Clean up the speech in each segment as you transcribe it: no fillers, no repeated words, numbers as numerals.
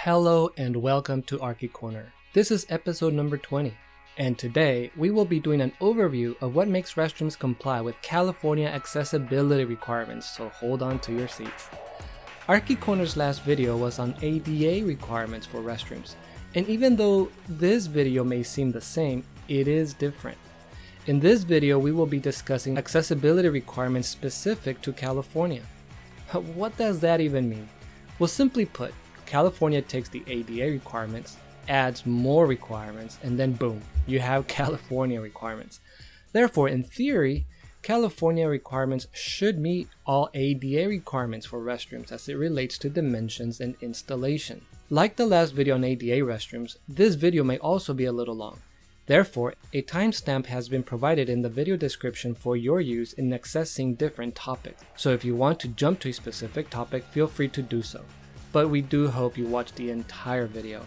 Hello and welcome to Arky Corner. This is episode number 20, and today we will be doing an overview of what makes restrooms comply with California accessibility requirements, so hold on to your seats. Arky Corner's last video was on ADA requirements for restrooms, and even though this video may seem the same, it is different. In this video we will be discussing accessibility requirements specific to California. What does that even mean? Well, simply put, California takes the ADA requirements, adds more requirements, and then boom, you have California requirements. Therefore, in theory, California requirements should meet all ADA requirements for restrooms as it relates to dimensions and installation. Like the last video on ADA restrooms, this video may also be a little long. Therefore, a timestamp has been provided in the video description for your use in accessing different topics. So if you want to jump to a specific topic, feel free to do so. But we do hope you watch the entire video.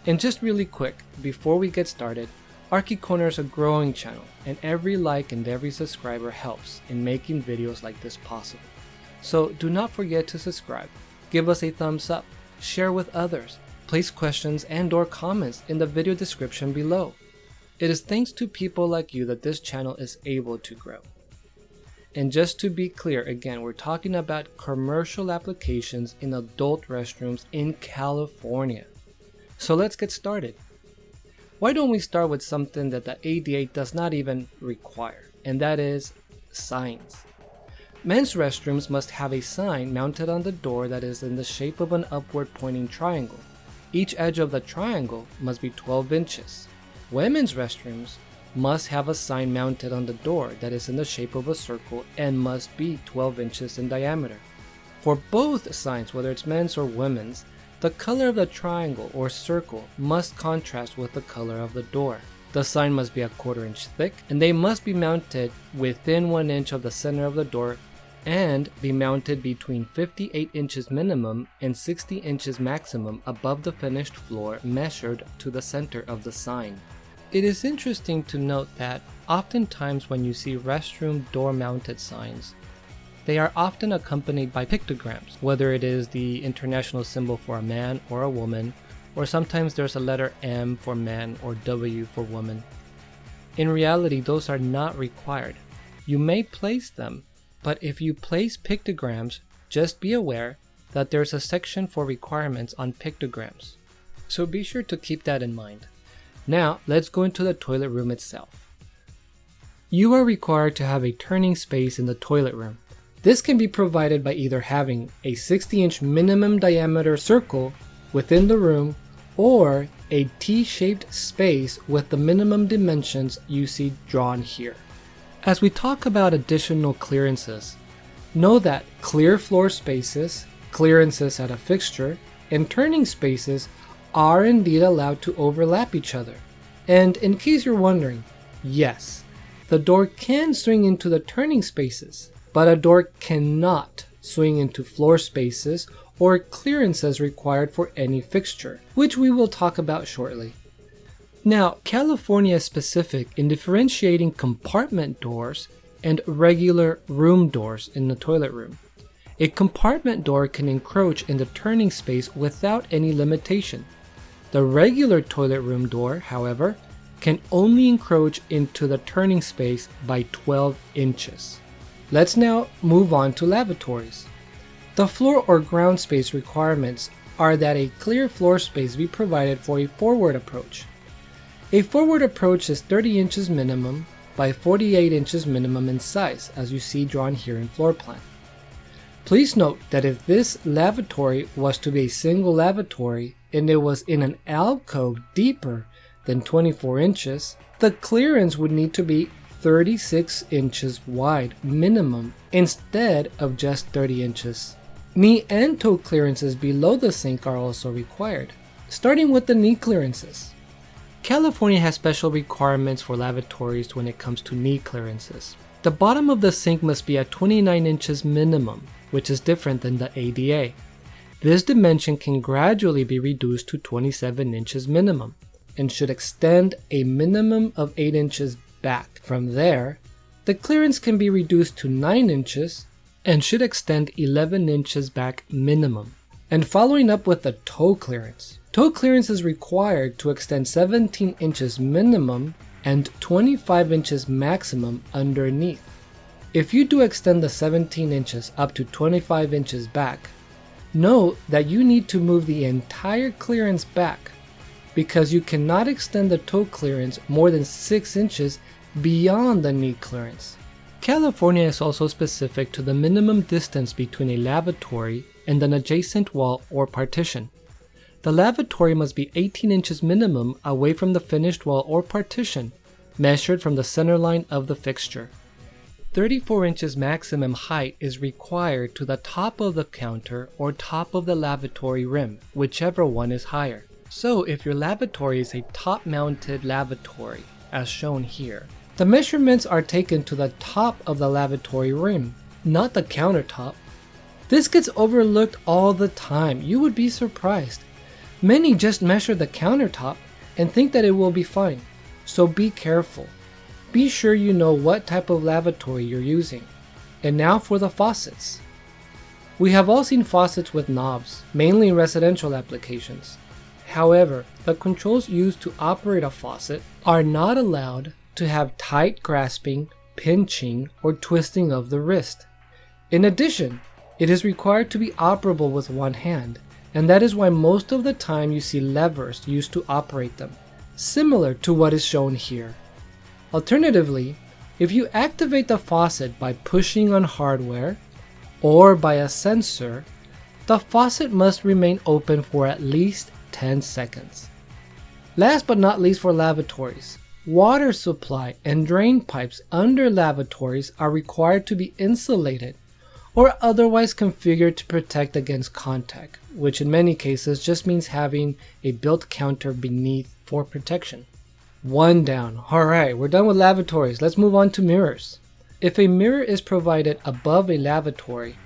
And just really quick, before we get started, Arky Corner is a growing channel, and every like and every subscriber helps in making videos like this possible. So do not forget to subscribe, give us a thumbs up, share with others, place questions and/or comments in the video description below. It is thanks to people like you that this channel is able to grow. And just to be clear, again, we're talking about commercial applications in adult restrooms in California. So let's get started. Why don't we start with something that the ADA does not even require, and that is signs. Men's restrooms must have a sign mounted on the door that is in the shape of an upward pointing triangle. Each edge of the triangle must be 12 inches. Women's restrooms must have a sign mounted on the door that is in the shape of a circle and must be 12 inches in diameter. For both signs, whether it's men's or women's, the color of the triangle or circle must contrast with the color of the door. The sign must be a 1/4 inch thick, and they must be mounted within 1 inch of the center of the door and be mounted between 58 inches minimum and 60 inches maximum above the finished floor measured to the center of the sign. It is interesting to note that oftentimes when you see restroom door mounted signs, they are often accompanied by pictograms, whether it is the international symbol for a man or a woman, or sometimes there's a letter M for man or W for woman. In reality, those are not required. You may place them, but if you place pictograms, just be aware that there's a section for requirements on pictograms. So be sure to keep that in mind. Now, let's go into the toilet room itself. You are required to have a turning space in the toilet room. This can be provided by either having a 60-inch minimum diameter circle within the room or a T-shaped space with the minimum dimensions you see drawn here. As we talk about additional clearances, know that clear floor spaces, clearances at a fixture, and turning spaces are indeed allowed to overlap each other. And in case you're wondering, yes, the door can swing into the turning spaces, but a door cannot swing into floor spaces or clearances required for any fixture, which we will talk about shortly. Now, California is specific in differentiating compartment doors and regular room doors in the toilet room. A compartment door can encroach in the turning space without any limitation. The regular toilet room door, however, can only encroach into the turning space by 12 inches. Let's now move on to lavatories. The floor or ground space requirements are that a clear floor space be provided for a forward approach. A forward approach is 30 inches minimum by 48 inches minimum in size, as you see drawn here in floor plan. Please note that if this lavatory was to be a single lavatory and it was in an alcove deeper than 24 inches, the clearance would need to be 36 inches wide minimum instead of just 30 inches. Knee and toe clearances below the sink are also required. Starting with the knee clearances. California has special requirements for lavatories when it comes to knee clearances. The bottom of the sink must be at 29 inches minimum, which is different than the ADA. This dimension can gradually be reduced to 27 inches minimum and should extend a minimum of 8 inches back. From there, the clearance can be reduced to 9 inches and should extend 11 inches back minimum. And following up with the toe clearance. Toe clearance is required to extend 17 inches minimum and 25 inches maximum underneath. If you do extend the 17 inches up to 25 inches back, note that you need to move the entire clearance back because you cannot extend the toe clearance more than 6 inches beyond the knee clearance. California is also specific to the minimum distance between a lavatory and an adjacent wall or partition. The lavatory must be 18 inches minimum away from the finished wall or partition, measured from the center line of the fixture. 34 inches maximum height is required to the top of the counter or top of the lavatory rim, whichever one is higher. So if your lavatory is a top-mounted lavatory, as shown here, the measurements are taken to the top of the lavatory rim, not the countertop. This gets overlooked all the time. You would be surprised. Many just measure the countertop and think that it will be fine, so be careful. Be sure you know what type of lavatory you're using. And now for the faucets. We have all seen faucets with knobs, mainly in residential applications. However, the controls used to operate a faucet are not allowed to have tight grasping, pinching, or twisting of the wrist. In addition, it is required to be operable with one hand, and that is why most of the time you see levers used to operate them, similar to what is shown here. Alternatively, if you activate the faucet by pushing on hardware or by a sensor, the faucet must remain open for at least 10 seconds. Last but not least for lavatories, water supply and drain pipes under lavatories are required to be insulated or otherwise configured to protect against contact, which in many cases just means having a built counter beneath for protection. One down. Alright, we're done with lavatories. Let's move on to mirrors. If a mirror is provided above a lavatory,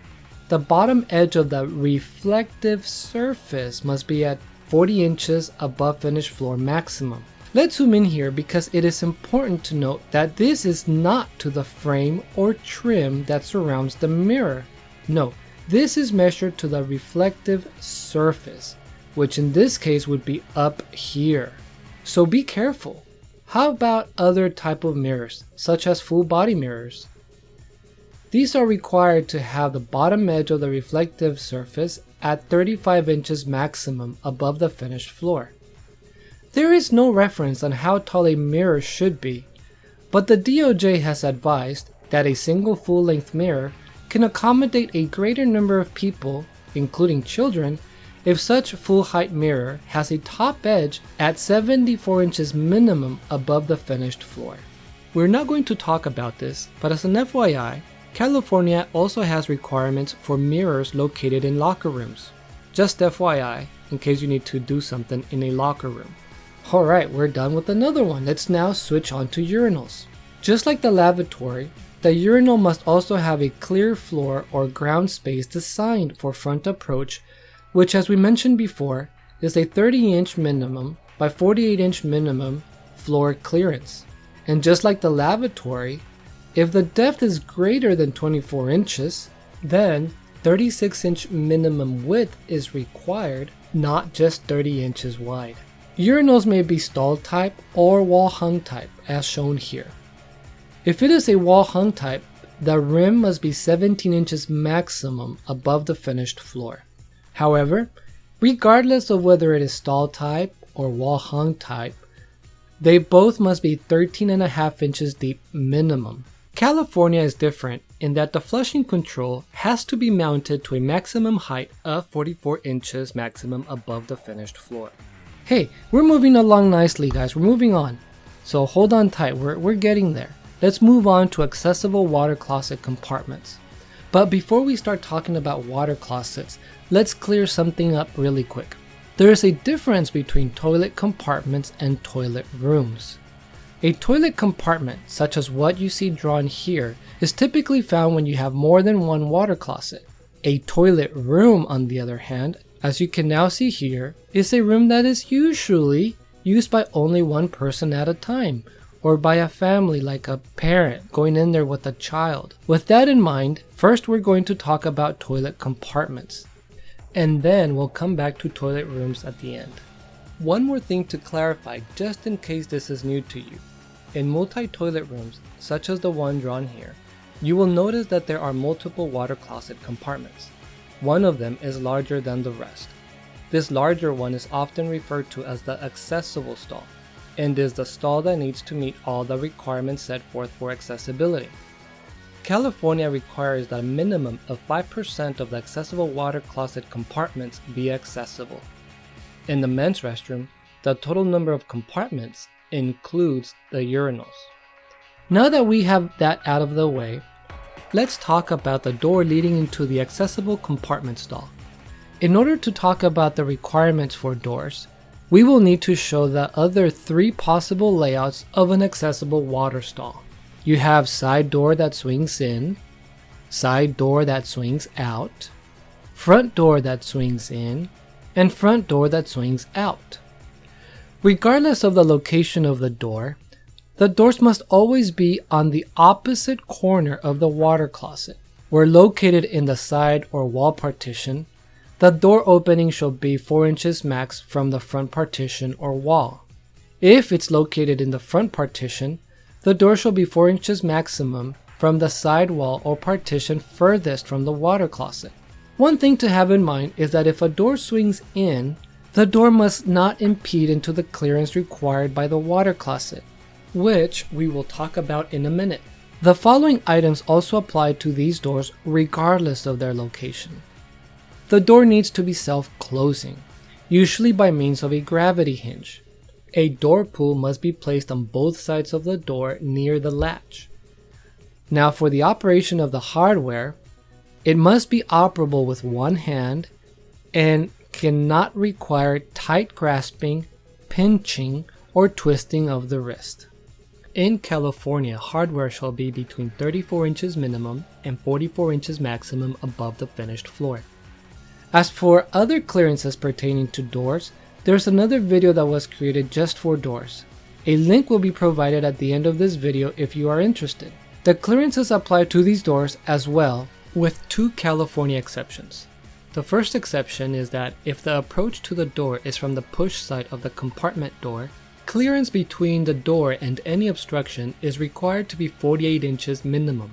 the bottom edge of the reflective surface must be at 40 inches above finished floor maximum. Let's zoom in here because it is important to note that this is not to the frame or trim that surrounds the mirror. No, this is measured to the reflective surface, which in this case would be up here. So be careful. How about other type of mirrors, such as full body mirrors? These are required to have the bottom edge of the reflective surface at 35 inches maximum above the finished floor. There is no reference on how tall a mirror should be, but the DOJ has advised that a single full-length mirror can accommodate a greater number of people, including children, if such full-height mirror has a top edge at 74 inches minimum above the finished floor. We're not going to talk about this, but as an FYI, California also has requirements for mirrors located in locker rooms. Just FYI, in case you need to do something in a locker room. Alright, we're done with another one. Let's now switch on to urinals. Just like the lavatory, the urinal must also have a clear floor or ground space designed for front approach, which, as we mentioned before, is a 30-inch minimum by 48-inch minimum floor clearance. And just like the lavatory, if the depth is greater than 24 inches, then 36-inch minimum width is required, not just 30 inches wide. Urinals may be stall type or wall hung type, as shown here. If it is a wall hung type, the rim must be 17 inches maximum above the finished floor. However, regardless of whether it is stall type or wall hung type, they both must be 13.5 inches deep minimum. California is different in that the flushing control has to be mounted to a maximum height of 44 inches maximum above the finished floor. Hey, we're moving along nicely, guys. We're moving on. So hold on tight, we're getting there. Let's move on to accessible water closet compartments. But before we start talking about water closets, let's clear something up really quick. There is a difference between toilet compartments and toilet rooms. A toilet compartment, such as what you see drawn here, is typically found when you have more than one water closet. A toilet room, on the other hand, as you can now see here, is a room that is usually used by only one person at a time, or by a family like a parent going in there with a child. With that in mind, first we're going to talk about toilet compartments. and then we'll come back to toilet rooms at the end. One more thing to clarify, just in case this is new to you. In multi-toilet rooms, such as the one drawn here, you will notice that there are multiple water closet compartments. One of them is larger than the rest. This larger one is often referred to as the accessible stall, and is the stall that needs to meet all the requirements set forth for accessibility. California requires that a minimum of 5% of the accessible water closet compartments be accessible. In the men's restroom, the total number of compartments includes the urinals. Now that we have that out of the way, let's talk about the door leading into the accessible compartment stall. In order to talk about the requirements for doors, we will need to show the other 3 possible layouts of an accessible water stall. You have side door that swings in, side door that swings out, front door that swings in, and front door that swings out. Regardless of the location of the doors must always be on the opposite corner of the water closet. Where located in the side or wall partition, the door opening shall be 4 inches max from the front partition or wall. If it's located in the front partition, the door shall be 4 inches maximum from the side wall or partition furthest from the water closet. One thing to have in mind is that if a door swings in, the door must not impede into the clearance required by the water closet, which we will talk about in a minute. The following items also apply to these doors regardless of their location. The door needs to be self-closing, usually by means of a gravity hinge. A door pull must be placed on both sides of the door near the latch. Now for the operation of the hardware, it must be operable with one hand and cannot require tight grasping, pinching, or twisting of the wrist. In California, hardware shall be between 34 inches minimum and 44 inches maximum above the finished floor. As for other clearances pertaining to doors, there's another video that was created just for doors. A link will be provided at the end of this video if you are interested. The clearances apply to these doors as well, with 2 California exceptions. The first exception is that if the approach to the door is from the push side of the compartment door, clearance between the door and any obstruction is required to be 48 inches minimum.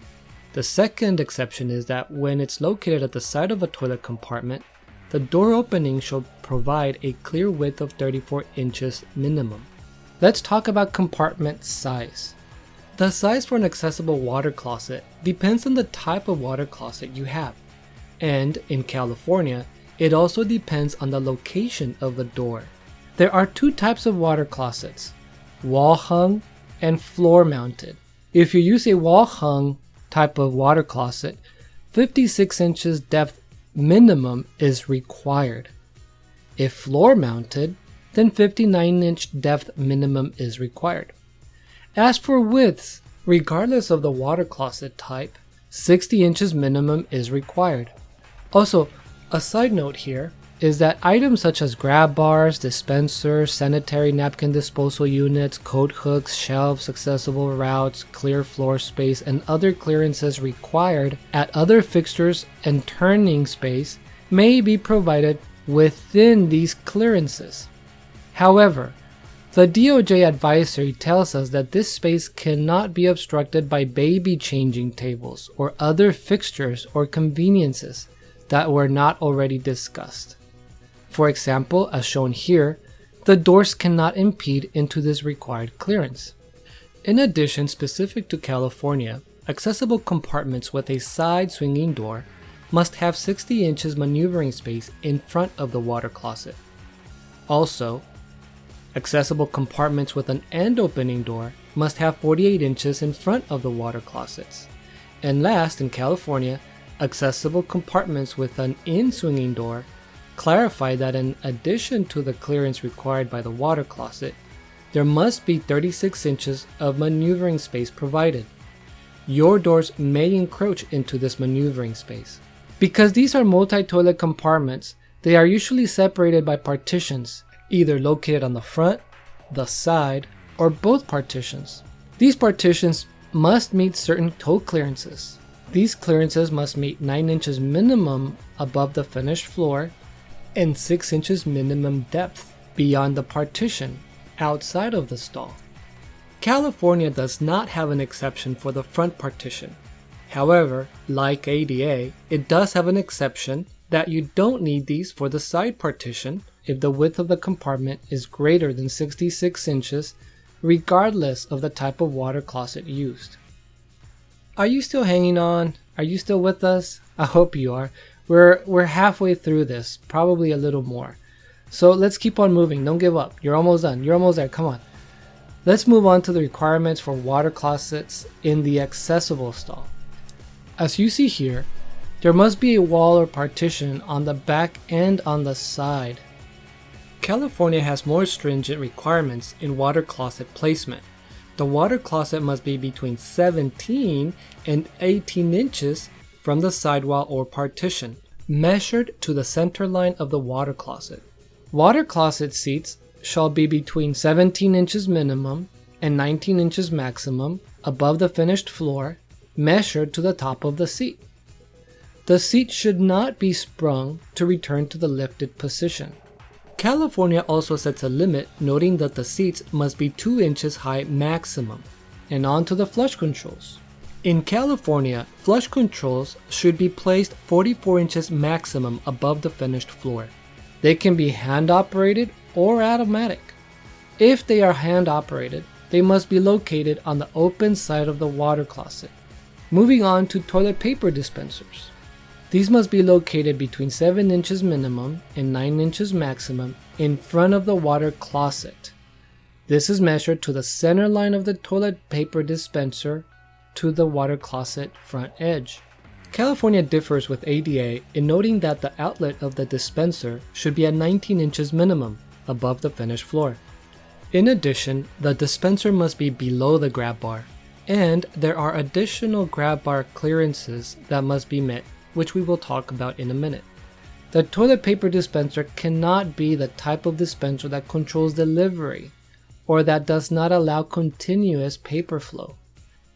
The second exception is that when it's located at the side of a toilet compartment, the door opening shall provide a clear width of 34 inches minimum. Let's talk about compartment size. The size for an accessible water closet depends on the type of water closet you have. And in California, it also depends on the location of the door. There are 2 types of water closets, wall hung and floor mounted. If you use a wall hung type of water closet, 56 inches depth minimum is required. If floor mounted, then 59-inch depth minimum is required. As for widths, regardless of the water closet type, 60 inches minimum is required. Also, a side note here is that items such as grab bars, dispensers, sanitary napkin disposal units, coat hooks, shelves, accessible routes, clear floor space, and other clearances required at other fixtures and turning space may be provided within these clearances. However, the DOJ advisory tells us that this space cannot be obstructed by baby changing tables or other fixtures or conveniences that were not already discussed. For example, as shown here, the doors cannot impede into this required clearance. In addition, specific to California, accessible compartments with a side swinging door must have 60 inches maneuvering space in front of the water closet. Also, accessible compartments with an end opening door must have 48 inches in front of the water closets. And last, in California, accessible compartments with an in-swinging door clarify that in addition to the clearance required by the water closet, there must be 36 inches of maneuvering space provided. Your doors may encroach into this maneuvering space. Because these are multi-toilet compartments, they are usually separated by partitions, either located on the front, the side, or both partitions. These partitions must meet certain toe clearances. These clearances must meet 9 inches minimum above the finished floor and 6 inches minimum depth beyond the partition outside of the stall. California does not have an exception for the front partition. However, like ADA, it does have an exception that you don't need these for the side partition if the width of the compartment is greater than 66 inches, regardless of the type of water closet used. Are you still hanging on? Are you still with us? I hope you are. We're halfway through this, probably a little more. So let's keep on moving. Don't give up. You're almost done. You're almost there. Come on. Let's move on to the requirements for water closets in the accessible stall. As you see here, there must be a wall or partition on the back and on the side. California has more stringent requirements in water closet placement. The water closet must be between 17 and 18 inches from the sidewall or partition, measured to the center line of the water closet. Water closet seats shall be between 17 inches minimum and 19 inches maximum above the finished floor, measured to the top of the seat. The seat should not be sprung to return to the lifted position. California also sets a limit, noting that the seats must be 2 inches high maximum. And on to the flush controls. In California, flush controls should be placed 44 inches maximum above the finished floor. They can be hand operated or automatic. If they are hand operated, they must be located on the open side of the water closet. Moving on to toilet paper dispensers. These must be located between 7 inches minimum and 9 inches maximum in front of the water closet. This is measured to the center line of the toilet paper dispenser to the water closet front edge. California differs with ADA in noting that the outlet of the dispenser should be at 19 inches minimum above the finished floor. In addition, the dispenser must be below the grab bar, and there are additional grab bar clearances that must be met, which we will talk about in a minute. The toilet paper dispenser cannot be the type of dispenser that controls delivery or that does not allow continuous paper flow.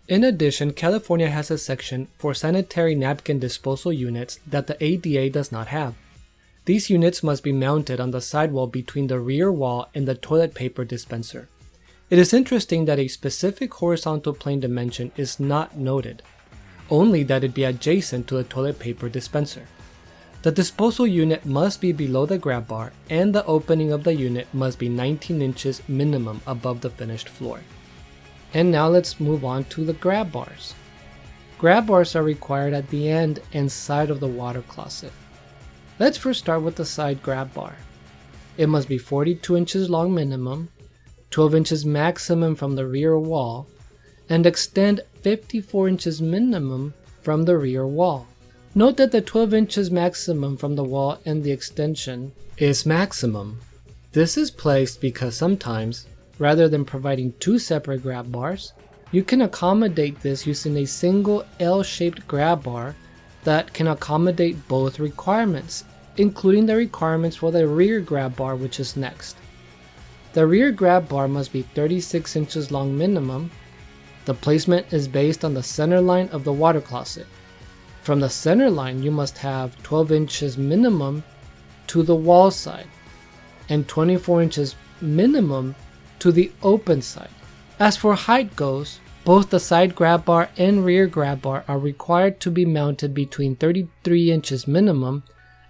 In addition, California has a section for sanitary napkin disposal units that the ADA does not have. These units must be mounted on the sidewall between the rear wall and the toilet paper dispenser. It is interesting that a specific horizontal plane dimension is not noted, only that it be adjacent to the toilet paper dispenser. The disposal unit must be below the grab bar, and the opening of the unit must be 19 inches minimum above the finished floor. And now let's move on to the grab bars. Grab bars are required at the end and side of the water closet. Let's first start with the side grab bar. It must be 42 inches long minimum, 12 inches maximum from the rear wall, and extend 54 inches minimum from the rear wall. Note that the 12 inches maximum from the wall and the extension is maximum. This is placed because sometimes, rather than providing two separate grab bars, you can accommodate this using a single L-shaped grab bar that can accommodate both requirements, including the requirements for the rear grab bar, which is next. The rear grab bar must be 36 inches long minimum. The placement is based on the center line of the water closet. From the center line, you must have 12 inches minimum to the wall side and 24 inches minimum to the open side. As for height goes, both the side grab bar and rear grab bar are required to be mounted between 33 inches minimum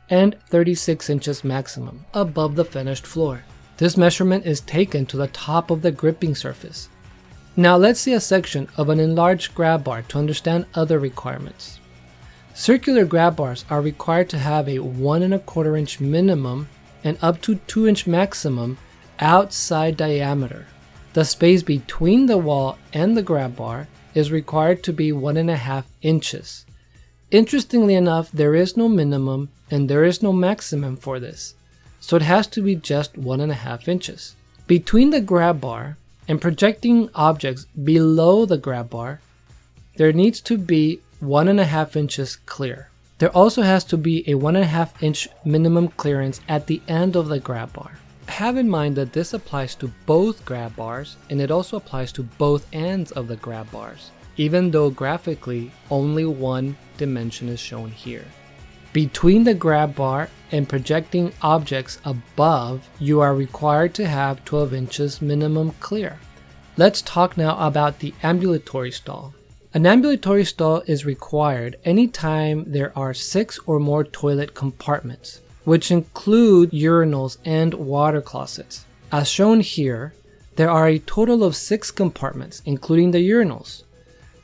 and 36 inches maximum above the finished floor. This measurement is taken to the top of the gripping surface. Now let's see a section of an enlarged grab bar to understand other requirements. Circular grab bars are required to have a 1¼ inch minimum and up to 2 inch maximum outside diameter. The space between the wall and the grab bar is required to be 1½ inches. Interestingly enough, there is no minimum and there is no maximum for this, so it has to be just 1½ inches. Between the grab bar and projecting objects below the grab bar, there needs to be 1½ inches clear. There also has to be a 1½ inch minimum clearance at the end of the grab bar. Have in mind that this applies to both grab bars and it also applies to both ends of the grab bars, even though graphically only one dimension is shown here. Between the grab bar and projecting objects above, you are required to have 12 inches minimum clear. Let's talk now about the ambulatory stall. An ambulatory stall is required anytime there are 6 or more toilet compartments, which include urinals and water closets. As shown here, there are a total of 6 compartments, including the urinals.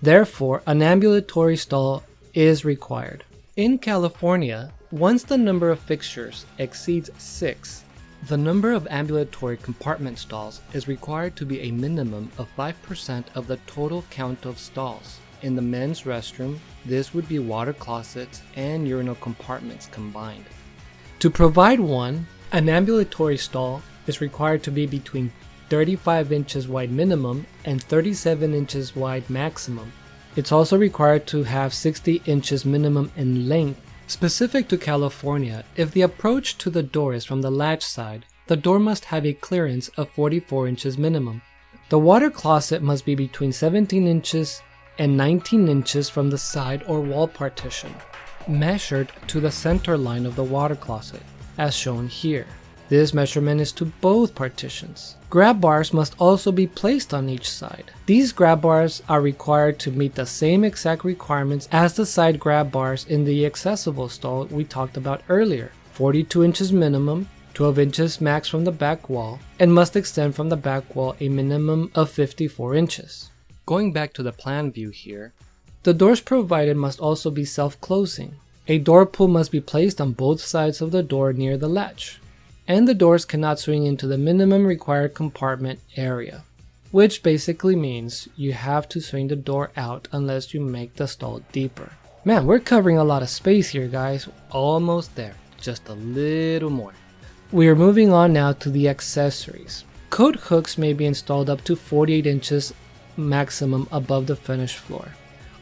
Therefore, an ambulatory stall is required. In California, once the number of fixtures exceeds 6, the number of ambulatory compartment stalls is required to be a minimum of 5% of the total count of stalls. In the men's restroom, this would be water closets and urinal compartments combined. To provide one, an ambulatory stall is required to be between 35 inches wide minimum and 37 inches wide maximum. It's also required to have 60 inches minimum in length. Specific to California, if the approach to the door is from the latch side, the door must have a clearance of 44 inches minimum. The water closet must be between 17 inches and 19 inches from the side or wall partition, measured to the center line of the water closet, as shown here. This measurement is to both partitions. Grab bars must also be placed on each side. These grab bars are required to meet the same exact requirements as the side grab bars in the accessible stall we talked about earlier. 42 inches minimum, 12 inches max from the back wall, and must extend from the back wall a minimum of 54 inches. Going back to the plan view here, the doors provided must also be self-closing. A door pull must be placed on both sides of the door near the latch, and the doors cannot swing into the minimum required compartment area, which basically means you have to swing the door out unless you make the stall deeper. Man, we're covering a lot of space here, guys. Almost there, just a little more. We are moving on now to the accessories. Coat hooks may be installed up to 48 inches maximum above the finished floor,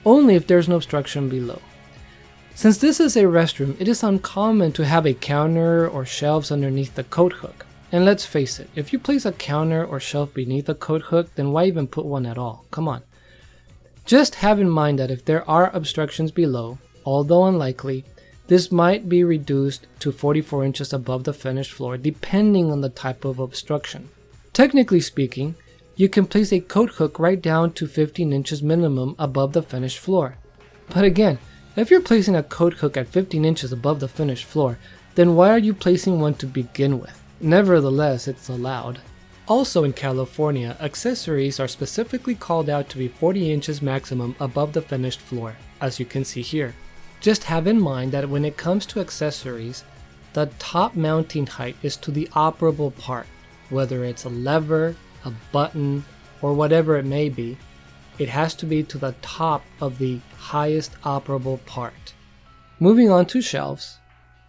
only if there's no obstruction below. Since this is a restroom, it is uncommon to have a counter or shelves underneath the coat hook. And let's face it, if you place a counter or shelf beneath a coat hook, then why even put one at all? Come on. Just have in mind that if there are obstructions below, although unlikely, this might be reduced to 44 inches above the finished floor depending on the type of obstruction. Technically speaking, you can place a coat hook right down to 15 inches minimum above the finished floor. But again, if you're placing a coat hook at 15 inches above the finished floor, then why are you placing one to begin with? Nevertheless, it's allowed. Also in California, accessories are specifically called out to be 40 inches maximum above the finished floor, as you can see here. Just have in mind that when it comes to accessories, the top mounting height is to the operable part, whether it's a lever, a button, or whatever it may be. It has to be to the top of the highest operable part. Moving on to shelves.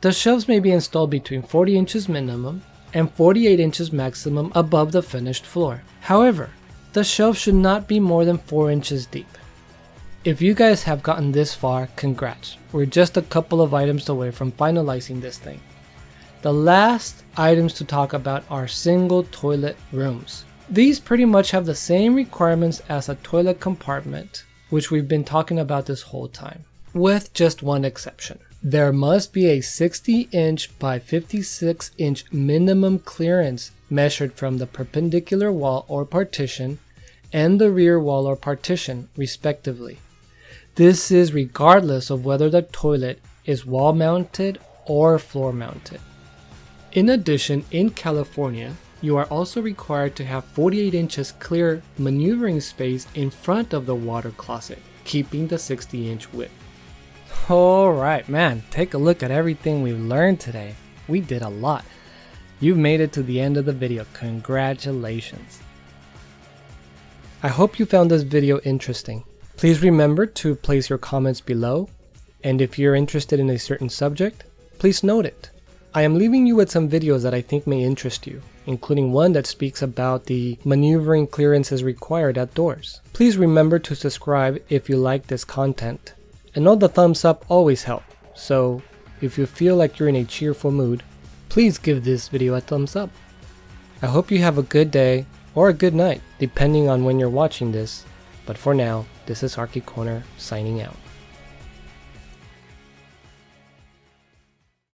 The shelves may be installed between 40 inches minimum and 48 inches maximum above the finished floor. However, the shelf should not be more than 4 inches deep. If you guys have gotten this far, congrats. We're just a couple of items away from finalizing this thing. The last items to talk about are single toilet rooms. These pretty much have the same requirements as a toilet compartment, which we've been talking about this whole time, with just one exception. There must be a 60-inch by 56-inch minimum clearance measured from the perpendicular wall or partition and the rear wall or partition, respectively. This is regardless of whether the toilet is wall-mounted or floor-mounted. In addition, in California, you are also required to have 48 inches clear maneuvering space in front of the water closet, keeping the 60-inch width. Alright, man, take a look at everything we've learned today. We did a lot. You've made it to the end of the video. Congratulations. I hope you found this video interesting. Please remember to place your comments below, and if you're interested in a certain subject, please note it. I am leaving you with some videos that I think may interest you, including one that speaks about the maneuvering clearances required at doors. Please remember to subscribe if you like this content. And know the thumbs up always help, so if you feel like you're in a cheerful mood, please give this video a thumbs up. I hope you have a good day or a good night, depending on when you're watching this. But for now, this is Arky Corner signing out.